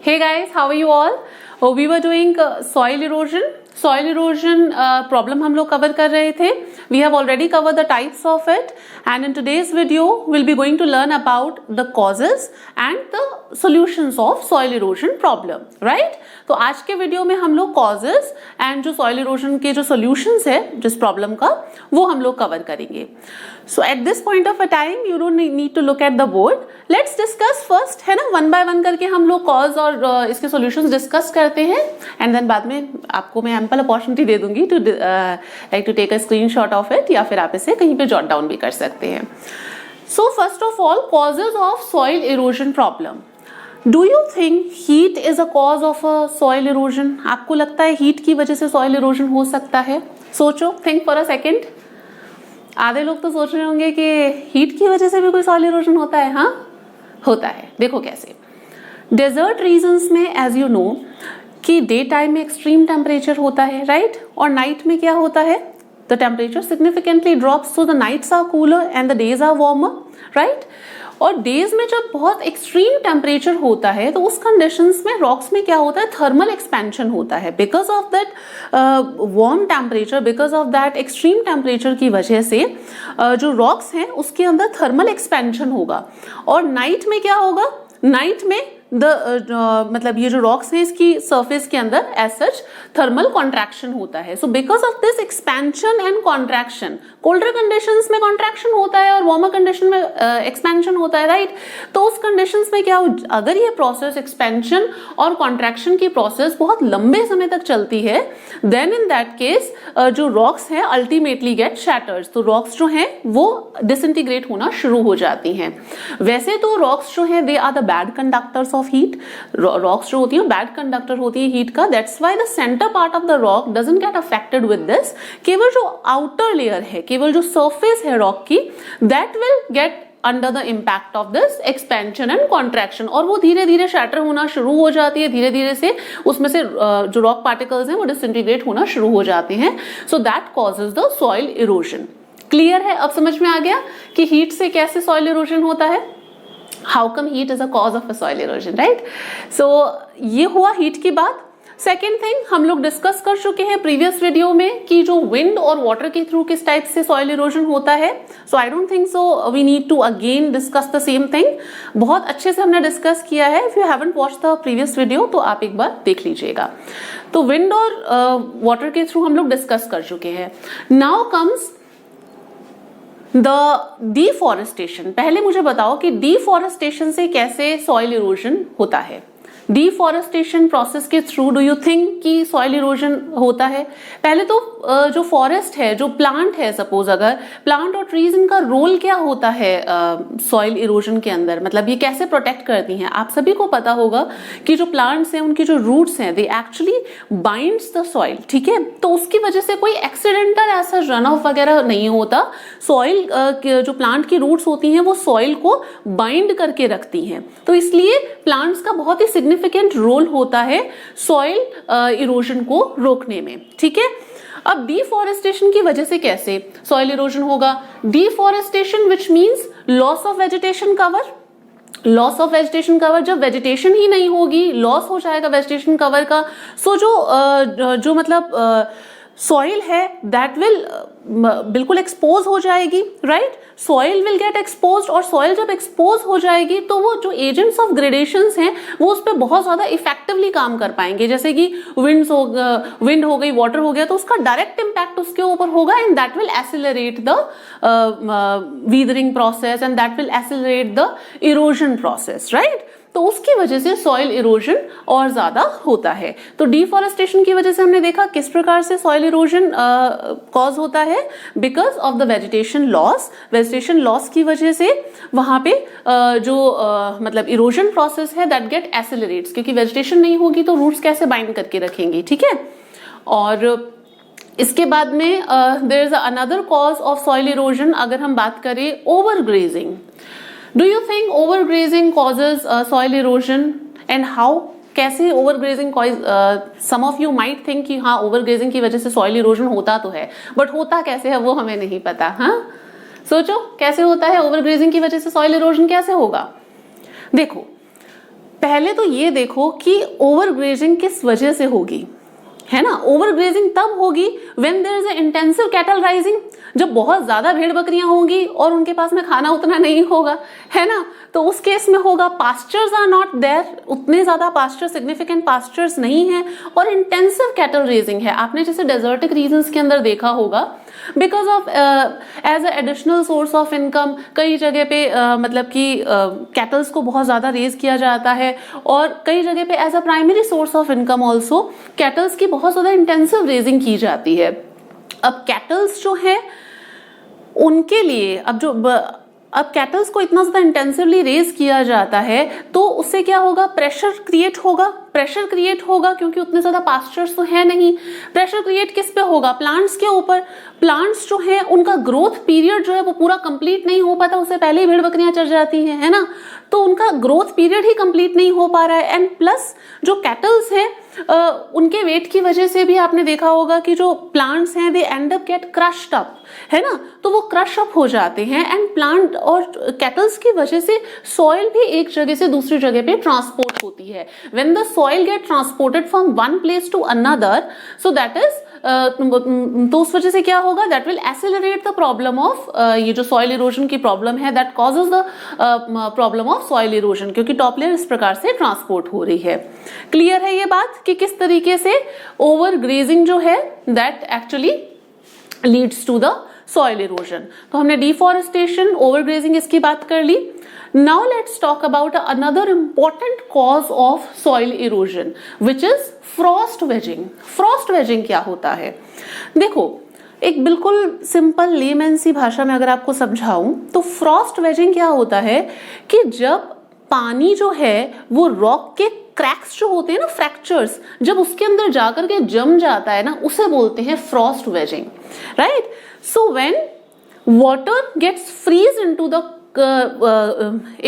Hey guys, how are you all? We were doing soil erosion. Soil erosion problem हम लोग cover कर रहे थे. We have already covered the types of it, and in today's video we'll be going to learn about the causes and the solutions of soil erosion problem, right? तो आज के video में हम लोग causes and जो soil erosion के जो solutions है जिस problem का वो हम लोग cover करेंगे. So at this point of a time you don't need to look at the board. Let's discuss first, है ना, one by one करके हम लोग cause और इसके solutions discuss करते हैं, and then बाद में आपको मैं ample opportunity दे दूंगी to like to take a screenshot of it, या फिर आप इसे कहीं पे jot down भी कर सकते हैं. So first of all, causes of soil erosion problem. Do you think heat is a cause of a soil erosion? आपको लगता है heat की वजह से soil erosion हो सकता है? सोचो, think for a second. आधे लोग तो सोच रहे होंगे कि हीट की वजह से भी कोई सॉइल इरोजन होता है. हाँ, होता है. देखो कैसे. डेजर्ट रीजन्स में एज यू नो कि डे टाइम में एक्सट्रीम टेम्परेचर होता है, राइट, और नाइट में क्या होता है, the temperature significantly drops, so the nights are cooler and the days are warmer, right. और डेज में जब बहुत एक्सट्रीम टेम्परेचर होता है तो उस कंडीशंस में रॉक्स में क्या होता है, थर्मल एक्सपेंशन होता है. Because of that warm temperature, because of that extreme temperature की वजह से जो रॉक्स हैं उसके अंदर थर्मल एक्सपेंशन होगा. और नाइट में क्या होगा, नाइट में मतलब ये जो रॉक्स हैं इसकी सरफेस के अंदर एज सच थर्मल कॉन्ट्रैक्शन होता है. So because of this expansion and contraction, colder conditions में कॉन्ट्रैक्शन होता है और वार्मर कंडीशन में एक्सपेंशन होता है, राइट. तो उस कंडीशंस में क्या, अगर ये प्रोसेस एक्सपेंशन और कॉन्ट्रैक्शन की प्रोसेस बहुत लंबे समय तक चलती है, देन इन दैट केस जो रॉक्स हैं अल्टीमेटली गेट शैटर्ड. तो रॉक्स जो हैं वो डिसइंटीग्रेट होना शुरू हो जाती हैं. वैसे तो रॉक्स जो हैं they are the bad conductors of heat. Rocks जो होती है बैड कंडक्टर होती है हीट का. That's why the centre part of the rock doesn't get affected with this. केवल जो आउटर लेयर है, केवल जो सरफेस है रॉक की, that will get under the impact of this expansion and contraction, और वो धीरे धीरे शैटर होना शुरू हो जाती है. धीरे धीरे से उसमें से जो रॉक पार्टिकल्स हैं वो डिसइंटीग्रेट होना शुरू हो जाते हैं. So that causes the soil erosion. Clear है? अब समझ में आ गया कि हीट से कैसे सॉइल इरोजन होता है. How come heat is a cause of a soil erosion, right? So ये हुआ हीट की बात. सेकेंड थिंग हम लोग डिस्कस कर चुके हैं प्रीवियस वीडियो में कि जो विंड और वाटर के थ्रू किस टाइप से सॉइल इरोजन होता है. So I don't think so we need to again discuss the same thing. बहुत अच्छे से हमने डिस्कस किया है. If you haven't watched the previous video तो आप एक बार देख लीजिएगा. तो विंड और वाटर के थ्रू हम लोग डिस्कस कर चुके हैं. Now comes the deforestation. पहले मुझे बताओ कि डिफॉरेस्टेशन से कैसे सॉइल इरोजन होता है. डिफॉरेस्टेशन प्रोसेस के थ्रू डू यू थिंक कि सॉइल इरोजन होता है? पहले तो जो फॉरेस्ट है, जो प्लांट है, सपोज अगर प्लांट और ट्रीज, इनका रोल क्या होता है सॉइल इरोजन के अंदर, मतलब ये कैसे प्रोटेक्ट करती हैं. आप सभी को पता होगा कि जो प्लांट्स हैं उनकी जो रूट्स हैं they actually binds the soil, ठीक है. तो उसकी वजह से कोई एक्सीडेंटल ऐसा रन ऑफ वगैरह नहीं होता. सॉइल जो प्लांट की रूट्स होती हैं वो सॉइल को बाइंड करके रखती हैं. तो इसलिए प्लांट्स का बहुत ही सिग्निफिकेंट रोल होता है सॉइल इरोजन को रोकने में, ठीक है. अब डिफॉरेस्टेशन की वजह से कैसे सॉइल इरोजन होगा. Deforestation which means loss of vegetation cover. Loss of vegetation cover, जब वेजिटेशन ही नहीं होगी, लॉस हो जाएगा वेजिटेशन कवर का. सो जो मतलब सॉइल है दैट विल बिल्कुल एक्सपोज हो जाएगी, right. Soil will get exposed, और सॉइल जब एक्सपोज हो जाएगी तो वो जो एजेंट्स ऑफ ग्रेडेशंस हैं वो उस पर बहुत ज्यादा इफेक्टिवली काम कर पाएंगे. जैसे कि विंड हो गई, वाटर हो गया, तो उसका डायरेक्ट इम्पैक्ट उसके ऊपर होगा and that will accelerate the weathering process and that will accelerate the erosion process, right. तो उसकी वजह से सॉइल इरोजन और ज्यादा होता है. तो डिफॉरेस्टेशन की वजह से हमने देखा किस प्रकार से सॉइल इरोजन कॉज होता है. Because of the vegetation loss. Vegetation loss की वजह से वहां पे जो मतलब इरोजन प्रोसेस है दैट गेट एसिलरेट्स, क्योंकि वेजिटेशन नहीं होगी तो रूट्स कैसे बाइंड करके रखेंगी, ठीक है. और इसके बाद में there is another cause of soil erosion. अगर हम बात करें overgrazing. Do you think overgrazing causes soil erosion and how? कैसे overgrazing, some of you might think कि हाँ ओवरग्रेजिंग की वजह से सॉइल इरोजन होता तो है, बट होता कैसे है वो हमें नहीं पता. हाँ, सोचो कैसे होता है ओवरग्रेजिंग की वजह से सॉइल इरोजन कैसे होगा. देखो पहले तो ये देखो कि ओवर ग्रेजिंग किस वजह से होगी, है ना। ओवर ग्रेजिंग तब होगी when there is intensive cattle raising, जब बहुत ज्यादा भेड़ बकरियां होंगी और उनके पास में खाना उतना नहीं होगा, है ना, तो उस केस में होगा। पास्चर्स आर नॉट देयर, उतने ज्यादा पास्चर, सिग्निफिकेंट पास्चर्स नहीं है, और इंटेंसिव कैटल रेजिंग है। आपने जैसे डेजर्टिक रीजन्स के अंदर देखा होगा, because of as a additional source of income कई जगह पे मतलब कि कैटल्स को बहुत ज्यादा रेज किया जाता है, और कई जगह पे as a primary source of income also cattles की बहुत ज्यादा इंटेंसिव रेजिंग की जाती है। अब कैटल्स जो है उनके लिए अब कैटल्स को इतना ज्यादा इंटेंसिवली रेज किया जाता है, तो उससे क्या होगा, प्रेशर क्रिएट होगा क्योंकि उतने ज्यादा पास्चर्स तो है नहीं। प्रेशर क्रिएट किस पे होगा, प्लांट्स के ऊपर। प्लांट्स जो है उनका ग्रोथ पीरियड जो है वो पूरा कंप्लीट नहीं हो पाता, उससे पहले ही भेड़ बकरियां चढ़ जाती हैं, है ना, तो उनका ग्रोथ पीरियड ही कंप्लीट नहीं हो पा रहा है। एंड प्लस जो कैटल्स हैं उनके वेट की वजह से भी आपने देखा होगा कि जो प्लांट्स हैं they end up get crushed up, है ना, तो वो क्रश अप हो जाते हैं। एंड प्लांट और कैटल्स की वजह से सॉइल भी एक जगह से दूसरी जगह पे ट्रांसपोर्ट होती है। When the soil get transported from one place to another, so that is तो उस वजह से क्या होगा, that will accelerate the problem of ये जो सॉइल इरोजन की प्रॉब्लम है, that causes the problem of soil erosion, क्योंकि टॉप लेयर इस प्रकार से ट्रांसपोर्ट हो रही है। क्लियर है ये बात कि किस तरीके से ओवर ग्रेजिंग जो है that actually leads to the soil erosion. तो हमने डिफॉरेस्टेशन, ओवरग्रेजिंग इसकी बात कर ली। Now let's talk about another important cause of soil erosion which is frost wedging. Frost wedging क्या होता है, देखो एक बिल्कुल सिंपल लेमैन सी भाषा में अगर आपको समझाऊं तो फ्रॉस्ट वेजिंग क्या होता है कि जब पानी जो है वो रॉक के क्रैक्स जो होते हैं ना, फ्रैक्चर्स, जब उसके अंदर जाकर के जम जाता है ना, उसे बोलते हैं frost wedging, right. So when water gets freeze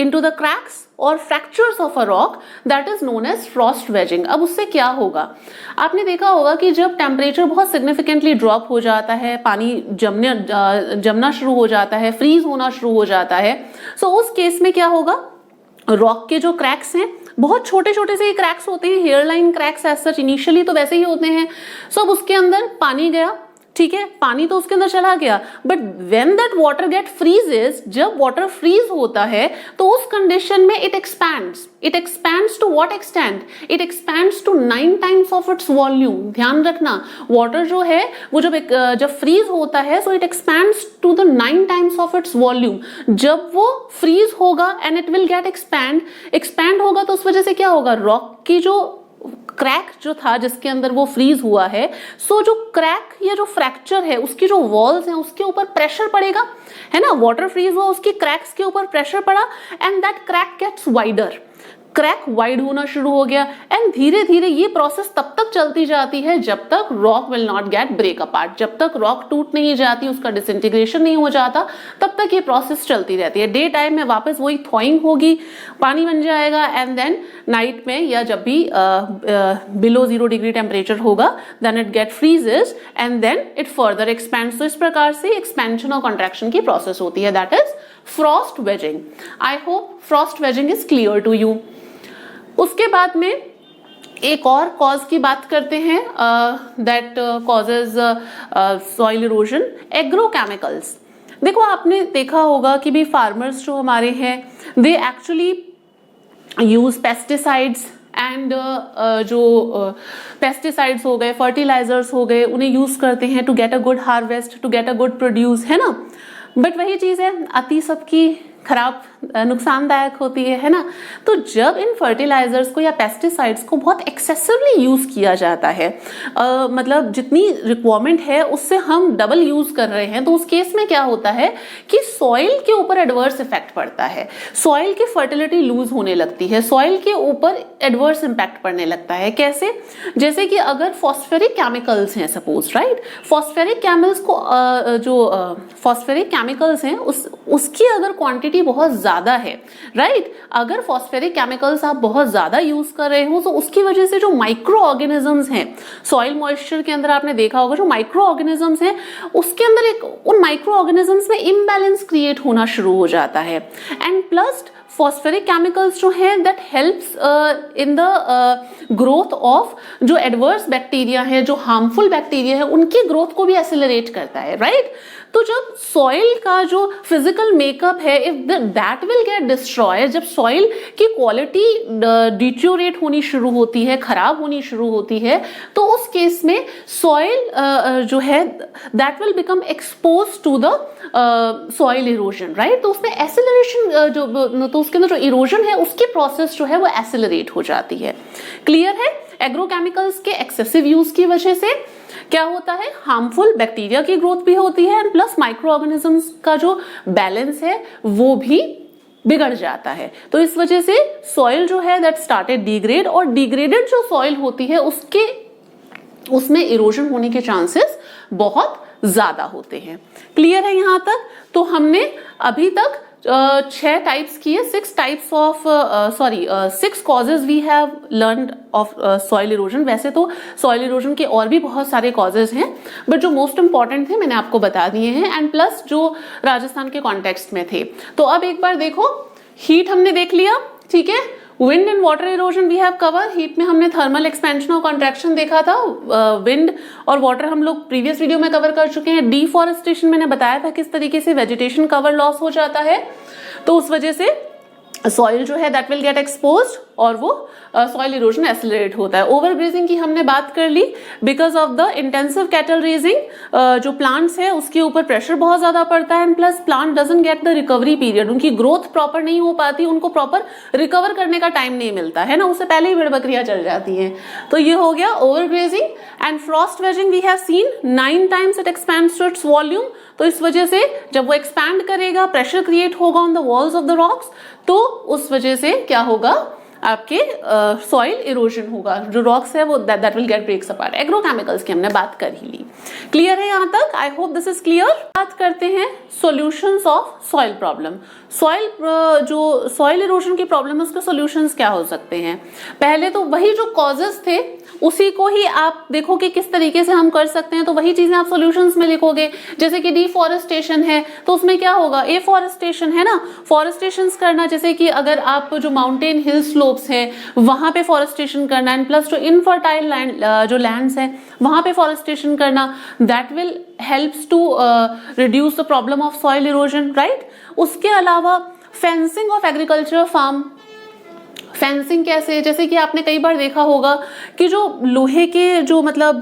into the cracks or fractures of a rock, that is known as frost wedging। अब उससे क्या होगा, आपने देखा होगा कि जब टेम्परेचर बहुत सिग्निफिकेंटली ड्रॉप हो जाता है, पानी जमना शुरू हो जाता है, फ्रीज होना शुरू हो जाता है, सो उस केस में क्या होगा, रॉक के जो क्रैक्स हैं बहुत छोटे छोटे से क्रैक्स होते हैं, hairline cracks as such initially तो वैसे ही होते हैं। सो अब उसके अंदर पानी गया, ठीक है, पानी तो उसके अंदर चला गया, but when that water get freezes, जब वाटर फ्रीज होता है तो उस कंडीशन में it expands to what extent, it expands to 9 times of its volume. ध्यान रखना, वाटर जो है वो जब फ्रीज होता है so it expands to the 9 times of its volume. जब वो फ्रीज होगा and it will get expand होगा, तो उस वजह से क्या होगा, रॉक की जो क्रैक जो था जिसके अंदर वो फ्रीज हुआ है, सो जो क्रैक या जो फ्रैक्चर है उसकी जो वॉल्स हैं उसके ऊपर प्रेशर पड़ेगा, है ना, वाटर फ्रीज हुआ, उसकी क्रैक्स के ऊपर प्रेशर पड़ा and that crack gets wider, crack wide होना शुरू हो गया। एंड धीरे धीरे ये प्रोसेस तब तक चलती जाती है जब तक rock will not get break apart, जब तक रॉक टूट नहीं जाती, उसका डिसइंटीग्रेशन नहीं हो जाता, तब तक ये प्रोसेस चलती रहती है। डे टाइम में वापस वही थॉइंग होगी, पानी बन जाएगा, एंड देन नाइट में या जब भी बिलो 0 डिग्री टेम्परेचर होगा then it get freezes and then it further expands. तो इस प्रकार से एक्सपेंशन और कॉन्ट्रैक्शन की प्रोसेस होती है, that is frost wedging. I hope frost wedging is clear to you. उसके बाद में एक और कॉज की बात करते हैं that causes soil erosion, agrochemicals. देखो आपने देखा होगा कि भी फार्मर्स जो हमारे हैं they actually use pesticides and जो पेस्टिसाइड्स हो गए, फर्टिलाइजर्स हो गए, उन्हें यूज करते हैं to get a good harvest, to get a good produce, है ना। बट वही चीज है, अति सबकी खराब नुकसानदायक होती है ना। तो जब इन फर्टिलाइजर्स को या पेस्टिसाइड्स को बहुत एक्सेसिवली यूज किया जाता है, मतलब जितनी रिक्वायरमेंट है उससे हम डबल यूज कर रहे हैं, तो उस केस में क्या होता है कि सॉइल के ऊपर एडवर्स इफेक्ट पड़ता है, सॉइल की फर्टिलिटी लूज होने लगती है, सॉइल के ऊपर एडवर्स इम्पैक्ट पड़ने लगता है। कैसे, जैसे कि अगर फॉस्फेरिक केमिकल्स हैं सपोज, राइट, फॉस्फेरिक केमिकल्स को जो फॉस्फेरिक केमिकल्स हैं उसकी अगर क्वांटिटी बहुत ज्यादा है, राइट। अगर फॉस्फेरिक केमिकल्स आप बहुत ज्यादा यूज कर रहे हो तो उसकी वजह से जो माइक्रो ऑर्गेनिजम्स हैं सॉइल मॉइस्चर के अंदर, आपने देखा होगा जो माइक्रो ऑर्गेनिजम्स हैं उसके अंदर उन माइक्रो ऑर्गेनिजम्स में इम्बैलेंस क्रिएट होना शुरू हो जाता है। एंड प्लस फॉस्फेरिक केमिकल्स जो हैं that helps in the growth of जो एडवर्स बैक्टीरिया है, जो हार्मफुल बैक्टीरिया है, उनकी ग्रोथ को भी एक्सेलरेट करता है, राइट। तो जब सॉइल का जो फिजिकल मेकअप है if that will get destroyed, जब सॉइल की क्वालिटी डिट्योरेट होनी शुरू होती है, खराब होनी शुरू होती है, तो उस केस में सॉइल जो है that will become expose to the soil erosion, right. तो उसमें एक्सेलरेशन तो उसके अंदर जो इरोजन है उसकी प्रोसेस जो है वो एक्सेलरेट हो जाती है। क्लियर है। एग्रोकेमिकल्स के एक्सेसिव यूज की वजह से क्या होता है, हार्मफुल बैक्टीरिया की ग्रोथ भी होती है एंड प्लस माइक्रो ऑर्गेनिजम्स का जो बैलेंस है वो भी बिगड़ जाता है। तो इस वजह से सॉइल जो है दैट स्टार्टेड डिग्रेड, और डिग्रेडेड जो सॉइल होती है उसमें इरोजन होने के चांसेस बहुत ज्यादा होते हैं। क्लियर है यहां तक। तो हमने अभी तक 6 टाइप्स किए, 6 causes we have learned of soil erosion. वैसे तो सॉइल इरोजन के और भी बहुत सारे कॉजेज हैं, बट जो मोस्ट इंपॉर्टेंट थे मैंने आपको बता दिए हैं, एंड प्लस जो राजस्थान के कॉन्टेक्स्ट में थे। तो अब एक बार देखो, हीट हमने देख लिया, ठीक है। Wind and water erosion we have cover. Heat में हमने थर्मल एक्सपेंशन और कॉन्ट्रैक्शन देखा था। विंड और वाटर हम लोग प्रीवियस वीडियो में कवर कर चुके हैं। डिफॉरेस्टेशन मैंने बताया था किस तरीके से वेजिटेशन कवर लॉस हो जाता है, तो उस वजह से सॉइल जो है दैट विल गेट एक्सपोज्ड और वो सॉइल इरोजन एक्सेलरेट होता है। ओवरग्रेजिंग की हमने बात कर ली, because of the intensive cattle raising जो प्लांट्स है उसके ऊपर प्रेशर बहुत ज्यादा पड़ता है, and plus plant doesn't get the recovery period, उनकी ग्रोथ प्रॉपर नहीं हो पाती, उनको प्रॉपर रिकवर करने का टाइम नहीं मिलता है ना, उससे पहले ही भेड़ बकरियां चल जाती हैं। तो ये हो गया overgrazing. And frost wedging we have seen 9 times it expands to its volume. तो इस वजह से जब वो एक्सपैंड करेगा, प्रेशर क्रिएट होगा on the walls of the rocks, तो उस वजह से क्या होगा, आपके सॉइल इरोजन होगा, जो रॉक्स है वो that will get breaks apart. Agrochemicals की हमने बात कर ही ली। क्लियर है यहां तक? आई होप दिस इज क्लियर। बात करते हैं सॉल्यूशंस ऑफ सॉइल प्रॉब्लम। जो सॉइल इरोजन की प्रॉब्लम है उसके सॉल्यूशंस क्या हो सकते हैं। पहले तो वही जो कॉजेस थे उसी को ही आप देखो कि किस तरीके से हम कर सकते हैं, तो वही चीजें आप सॉल्यूशंस में लिखोगे। जैसे कि डिफॉरेस्टेशन है तो उसमें क्या होगा, एफॉरेस्टेशन है ना, फॉरेस्टेशन करना, जैसे कि अगर आप जो माउंटेन हिल स्लोप्स है वहां पे फॉरेस्टेशन करना, एंड प्लस जो इनफर्टाइल लैंड जो लैंड्स है वहां पे फॉरेस्टेशन करना, that will helps to reduce the problem of soil erosion, right. उसके अलावा fencing of agriculture farm. Fencing कैसे, जैसे कि आपने कई बार देखा होगा कि जो लोहे के जो मतलब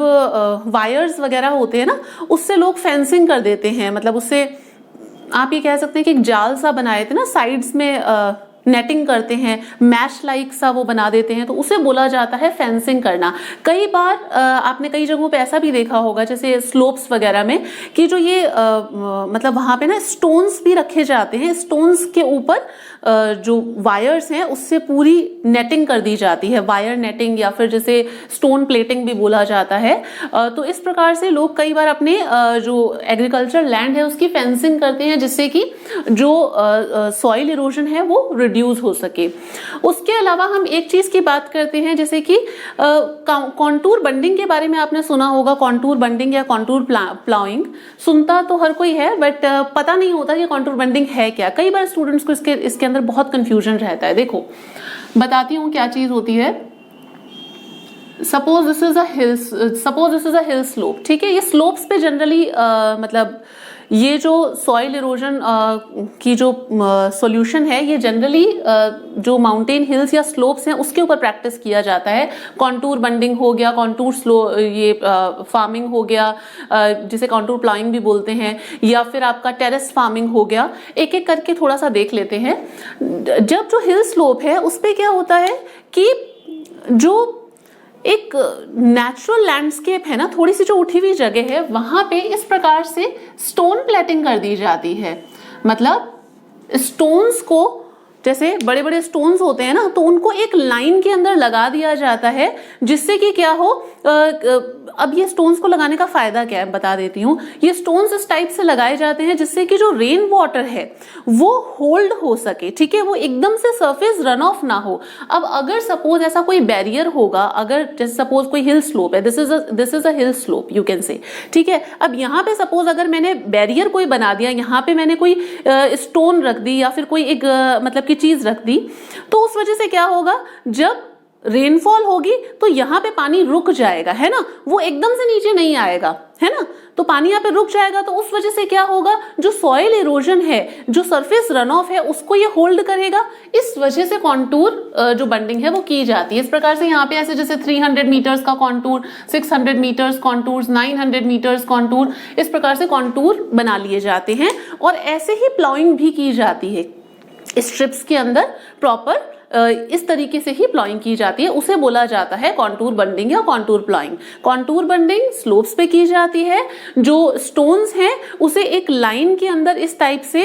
वायर्स वगैरह होते हैं ना, उससे लोग फेंसिंग कर देते हैं, मतलब उससे आप ये कह सकते हैं कि एक जाल सा बनाए थे ना, साइड्स में नेटिंग करते हैं, मैश लाइक सा वो बना देते हैं, तो उसे बोला जाता है फेंसिंग करना। कई बार आपने कई जगहों पे ऐसा भी देखा होगा, जैसे स्लोप्स वगैरह में, कि जो ये मतलब वहां पे ना स्टोन्स भी रखे जाते हैं, स्टोन्स के ऊपर जो वायर्स हैं उससे पूरी नेटिंग कर दी जाती है, वायर नेटिंग या फिर जैसे स्टोन प्लेटिंग भी बोला जाता है। तो इस प्रकार से लोग कई बार अपने जो एग्रीकल्चर लैंड है उसकी फेंसिंग करते हैं, जिससे कि जो सॉइल इरोजन है वो रिड्यूस हो सके। उसके अलावा हम एक चीज की बात करते हैं, जैसे कि कॉन्टूर बंडिंग के बारे में आपने सुना होगा। कॉन्टूर बंडिंग या कॉन्टूर प्लाउइंग सुनता तो हर कोई है, बट पता नहीं होता कि कॉन्टूर बंडिंग है क्या। कई बार स्टूडेंट्स को इसके अंदर बहुत कंफ्यूजन रहता है। देखो बताती हूँ क्या चीज होती है। Suppose this is a hill slope, ठीक है। ये स्लोप्स पे जनरली मतलब ये जो सॉइल इरोजन की जो सॉल्यूशन है, ये जनरली जो माउंटेन हिल्स या स्लोप्स हैं उसके ऊपर प्रैक्टिस किया जाता है। कॉन्टूर बंडिंग हो गया, कॉन्टूर ये फार्मिंग हो गया, जिसे कॉन्टूर प्लाइंग भी बोलते हैं, या फिर आपका टेरेस फार्मिंग हो गया। एक एक करके थोड़ा सा देख लेते हैं। जब जो हिल स्लोप है उस पे क्या होता है कि जो एक नेचुरल लैंडस्केप है ना, थोड़ी सी जो उठी हुई जगह है, वहां पे इस प्रकार से स्टोन प्लेटिंग कर दी जाती है। मतलब स्टोन्स को, जैसे बड़े बड़े स्टोन्स होते हैं ना, तो उनको एक लाइन के अंदर लगा दिया जाता है, जिससे कि क्या हो अब ये स्टोन्स को लगाने का फायदा क्या है बता देती हूँ। ये स्टोन्स इस टाइप से लगाए जाते हैं जिससे कि जो रेन वाटर है वो होल्ड हो सके, ठीक है, वो एकदम से सरफेस रन ऑफ ना हो। अब अगर सपोज ऐसा कोई बैरियर होगा, अगर जैसे सपोज कोई हिल स्लोप है, this is a hill slope you can say, ठीक है, अब यहाँ पे सपोज अगर मैंने बैरियर कोई बना दिया, यहाँ पे मैंने कोई स्टोन रख दी या फिर कोई एक मतलब की चीज रख दी, तो उस वजह से क्या होगा, जब रेनफॉल होगी तो यहाँ पे पानी रुक जाएगा, है ना, वो एकदम से नीचे नहीं आएगा, है ना, तो पानी यहाँ पे रुक जाएगा। तो उस वजह से क्या होगा, जो सॉइल इरोजन है, जो सरफेस रन ऑफ है, उसको ये होल्ड करेगा। इस वजह से कॉन्टूर जो बंडिंग है वो की जाती है। इस प्रकार से यहाँ पे ऐसे जैसे 300 मीटर्स का contour, 600 metres contour, 900 metres contour, इस प्रकार से कॉन्टूर बना लिए जाते हैं। और ऐसे ही प्लॉइंग भी की जाती है स्ट्रिप्स के अंदर, प्रॉपर इस तरीके से ही प्लॉइंग की जाती है, उसे बोला जाता है कॉन्टूर बंडिंग या contour ploughing. Contour bunding slopes पे की जाती है, जो स्टोन्स हैं उसे एक लाइन के अंदर इस टाइप से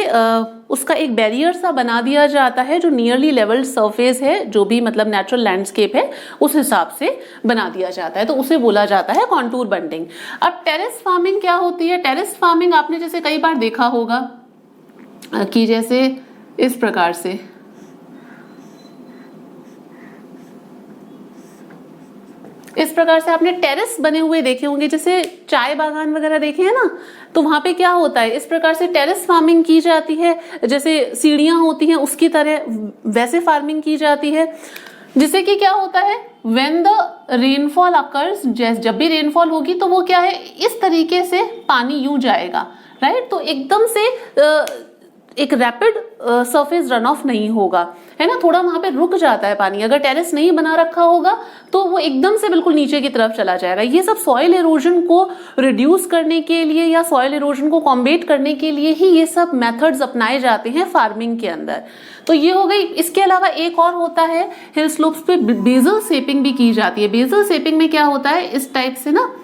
उसका एक बैरियर सा बना दिया जाता है, जो नियरली लेवल सरफेस है, जो भी मतलब नेचुरल लैंडस्केप है उस हिसाब से बना दिया जाता है, तो उसे बोला जाता है कॉन्टूर बंडिंग। अब टेरेस फार्मिंग क्या होती है? टेरेस फार्मिंग आपने जैसे कई बार देखा होगा कि जैसे इस प्रकार से आपने टेरेस बने हुए देखे होंगे, जैसे चाय बागान वगैरह देखे हैं ना, तो वहां पे क्या होता है, इस प्रकार से टेरेस फार्मिंग की जाती है, जैसे सीढ़ियां होती हैं उसकी तरह वैसे फार्मिंग की जाती है, जिससे कि क्या होता है, व्हेन द रेनफॉल अकर्स, जब भी रेनफॉल होगी तो वो क्या है, इस तरीके से पानी यूं जाएगा, राइट, तो एकदम से एक रैपिड सरफेस रन ऑफ नहीं होगा, है ना, थोड़ा वहां पे रुक जाता है पानी। अगर टेरेस नहीं बना रखा होगा तो वो एकदम से बिल्कुल नीचे की तरफ चला जाएगा। ये सब सॉइल इरोजन को रिड्यूस करने के लिए या सॉइल इरोजन को कॉम्बेट करने के लिए ही ये सब मेथड्स अपनाए जाते हैं फार्मिंग के अंदर। तो ये हो गई। इसके अलावा एक और होता है, हिल स्लोप्स पे बेजल शेपिंग भी की जाती है। बेजल शेपिंग में क्या होता है, इस टाइप से ना,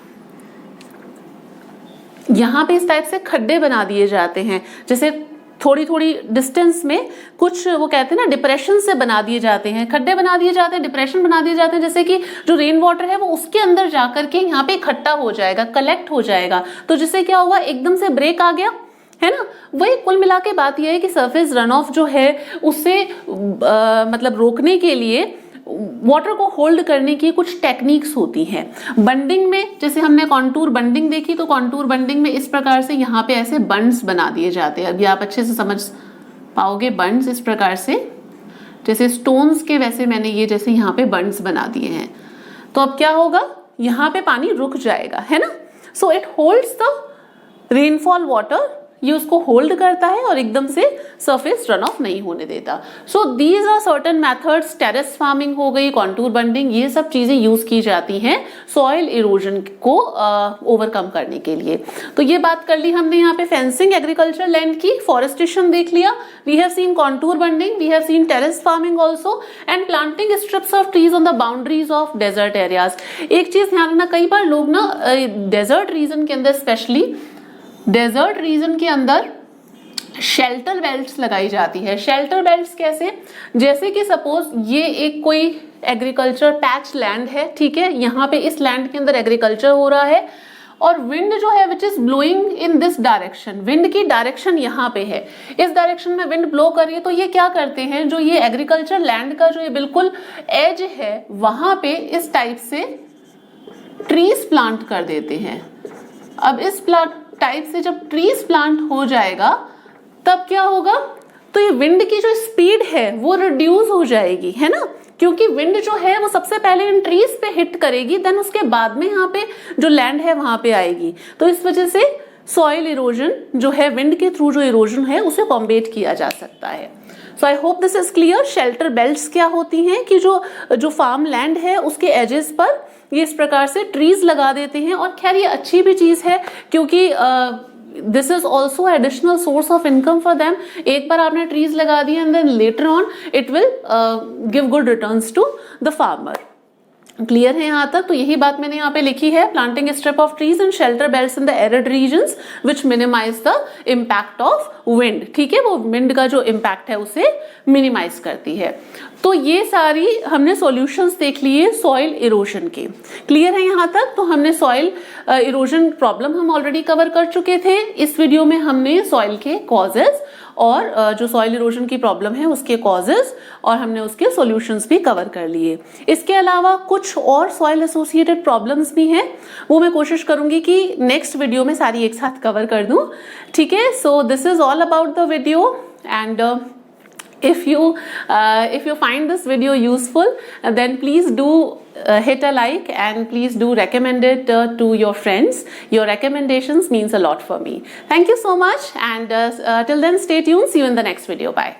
यहाँ पे इस टाइप से खड्डे बना दिए जाते हैं, जैसे थोड़ी थोड़ी डिस्टेंस में कुछ वो कहते हैं ना डिप्रेशन से बना दिए जाते हैं, खड्डे बना दिए जाते हैं, डिप्रेशन बना दिए जाते हैं, जैसे कि जो रेन वाटर है वो उसके अंदर जाकर के यहाँ पे इकट्ठा हो जाएगा, कलेक्ट हो जाएगा। तो जिससे क्या हुआ, एकदम से ब्रेक आ गया, है ना। वही कुल मिला के बात यह है कि सरफेस रन ऑफ जो है उससे मतलब रोकने के लिए वाटर को होल्ड करने की कुछ टेक्निक्स होती हैं। बंडिंग में जैसे हमने कॉन्टूर बंडिंग देखी, तो कॉन्टूर बंडिंग में इस प्रकार से यहाँ पे ऐसे बंड्स बना दिए जाते हैं। अभी आप अच्छे से समझ पाओगे, बंड्स इस प्रकार से जैसे स्टोन्स के, वैसे मैंने ये जैसे यहाँ पे बंड्स बना दिए हैं। तो अब क्या होगा, यहाँ पे पानी रुक जाएगा, है ना। So it holds the rainfall water, ये उसको होल्ड करता है और एकदम से सरफेस रन ऑफ नहीं होने देता। So these are certain methods, terrace farming हो गई, कॉन्टूर बंडिंग, ये सब चीजें यूज की जाती हैं सॉइल इरोजन को ओवरकम करने के लिए। तो ये बात कर ली हमने यहाँ पे फेंसिंग एग्रीकल्चर लैंड की, फॉरेस्टेशन देख लिया, we have seen contour bunding, we have seen terrace farming also, and planting strips of trees on the boundaries of desert areas. एक चीज ध्यान रखना, कई बार लोग ना डेजर्ट रीजन के अंदर, स्पेशली डेजर्ट रीजन के अंदर शेल्टर बेल्ट्स लगाई जाती है। शेल्टर बेल्ट्स कैसे, जैसे कि सपोज ये एक कोई एग्रीकल्चर पैच लैंड है, ठीक है, यहाँ पे इस लैंड के अंदर एग्रीकल्चर हो रहा है और विंड जो है which is blowing in this direction, wind की डायरेक्शन यहाँ पे है, इस डायरेक्शन में विंड ब्लो कर रही है। तो ये क्या करते हैं, जो ये एग्रीकल्चर लैंड का जो ये बिल्कुल एज है वहां पे इस टाइप से ट्रीज प्लांट कर देते हैं। अब इस टाइप से जब ट्रीज प्लांट हो जाएगा तब क्या होगा, तो ये विंड की जो स्पीड है वो रिड्यूस हो जाएगी, है ना, क्योंकि विंड जो है वो सबसे पहले इन ट्रीज पे हिट करेगी, देन उसके बाद में यहाँ पे जो लैंड है वहां पे आएगी। तो इस वजह से सॉइल इरोजन जो है, विंड के थ्रू जो इरोजन है उसे कॉम्बेट किया जा सकता है। So I hope this is clear. Shelter belts क्या होती हैं कि जो फार्म लैंड है उसके एजेस पर ये इस प्रकार से ट्रीज लगा देते हैं। और खैर ये अच्छी भी चीज है, क्योंकि this is also additional source of income for them. एक बार आपने ट्रीज लगा दिए and then later on it will give good returns to the farmer. Clear है यहाँ तक? तो यही बात मैंने यहाँ पे लिखी है, planting strip of trees and shelter belts in the arid regions which minimise the impact of wind. ठीक है, वो विंड का जो इम्पैक्ट है उसे मिनिमाइज करती है। तो ये सारी हमने सॉल्यूशंस देख लिए सॉइल इरोजन के। क्लियर है यहाँ तक? तो हमने सॉइल इरोजन प्रॉब्लम हम ऑलरेडी कवर कर चुके थे। इस वीडियो में हमने सॉइल के कॉजेज और जो सॉइल इरोजन की प्रॉब्लम है उसके कॉजेज और हमने उसके सॉल्यूशंस भी कवर कर लिए। इसके अलावा कुछ और सॉइल एसोसिएटेड प्रॉब्लम्स भी हैं, वो मैं कोशिश करूंगी कि नेक्स्ट वीडियो में सारी एक साथ कवर कर दूं। ठीक है, so this is all about the video and if you find this video useful, then please do hit a like and please do recommend it to your friends. Your recommendations means a lot for me. Thank you so much, and till then stay tuned. See you in the next video. Bye.